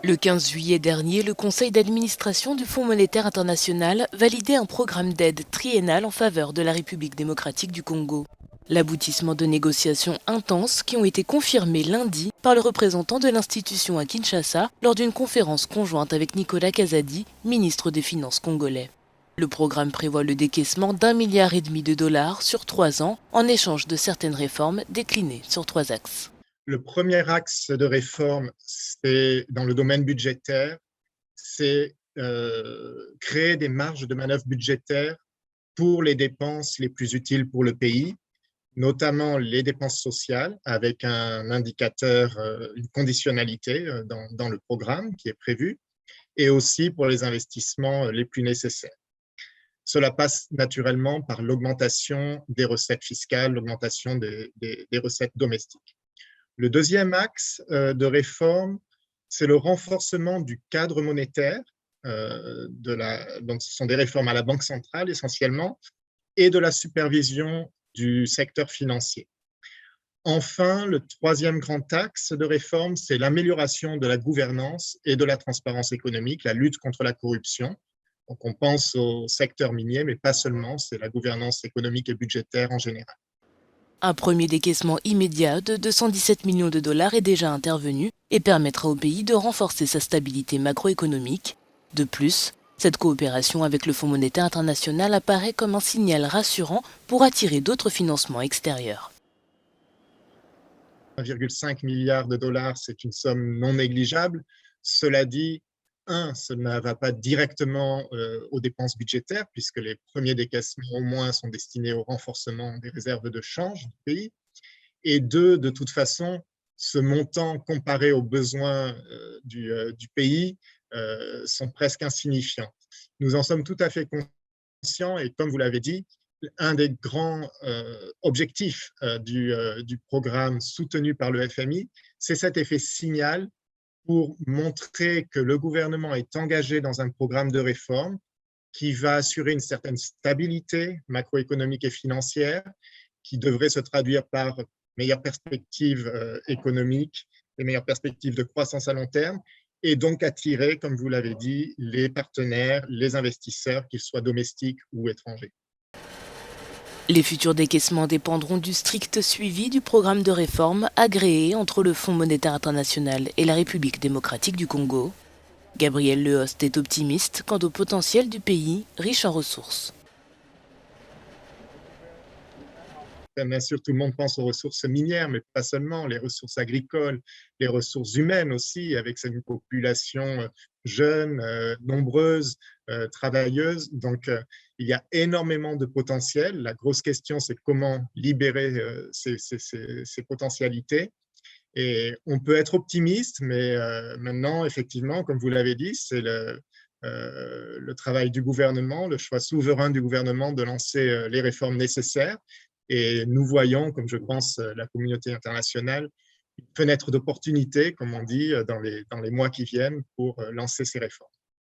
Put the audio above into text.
Le 15 juillet dernier, le conseil d'administration du Fonds monétaire international validait un programme d'aide triennal en faveur de la République démocratique du Congo. L'aboutissement de négociations intenses qui ont été confirmées lundi par le représentant de l'institution à Kinshasa lors d'une conférence conjointe avec Nicolas Kazadi, ministre des Finances congolais. Le programme prévoit le décaissement d'1,5 milliard de dollars sur 3 ans en échange de certaines réformes déclinées sur 3 axes. Le premier axe de réforme, c'est dans le domaine budgétaire, c'est créer des marges de manœuvre budgétaires pour les dépenses les plus utiles pour le pays, notamment les dépenses sociales, avec un indicateur, une conditionnalité dans le programme qui est prévu, et aussi pour les investissements les plus nécessaires. Cela passe naturellement par l'augmentation des recettes fiscales, l'augmentation des recettes domestiques. Le deuxième axe de réforme, c'est le renforcement du cadre monétaire, donc ce sont des réformes à la Banque centrale essentiellement, et de la supervision du secteur financier. Enfin, le troisième grand axe de réforme, c'est l'amélioration de la gouvernance et de la transparence économique, la lutte contre la corruption. Donc on pense au secteur minier, mais pas seulement, c'est la gouvernance économique et budgétaire en général. Un premier décaissement immédiat de 217 millions de dollars est déjà intervenu et permettra au pays de renforcer sa stabilité macroéconomique. De plus, cette coopération avec le Fonds monétaire international apparaît comme un signal rassurant pour attirer d'autres financements extérieurs. 1,5 milliard de dollars, c'est une somme non négligeable. Cela dit, ça ne va pas directement aux dépenses budgétaires, puisque les premiers décaissements au moins sont destinés au renforcement des réserves de change du pays. Et deux, de toute façon, ce montant comparé aux besoins du pays sont presque insignifiants. Nous en sommes tout à fait conscients et comme vous l'avez dit, un des grands objectifs du programme soutenu par le FMI, c'est cet effet signal pour montrer que le gouvernement est engagé dans un programme de réforme qui va assurer une certaine stabilité macroéconomique et financière, qui devrait se traduire par meilleures perspectives économiques, des meilleures perspectives de croissance à long terme, et donc attirer, comme vous l'avez dit, les partenaires, les investisseurs, qu'ils soient domestiques ou étrangers. Les futurs décaissements dépendront du strict suivi du programme de réforme agréé entre le Fonds monétaire international et la République démocratique du Congo. Gabriel Lehost est optimiste quant au potentiel du pays riche en ressources. Bien sûr, tout le monde pense aux ressources minières, mais pas seulement, les ressources agricoles, les ressources humaines aussi, avec une population jeune, nombreuse, travailleuse. Donc, il y a énormément de potentiel. La grosse question, c'est comment libérer ces potentialités. Et on peut être optimiste, mais maintenant, effectivement, comme vous l'avez dit, c'est le travail du gouvernement, le choix souverain du gouvernement de lancer les réformes nécessaires. Et nous voyons, comme je pense la communauté internationale, une fenêtre d'opportunité, comme on dit, dans les mois qui viennent pour lancer ces réformes.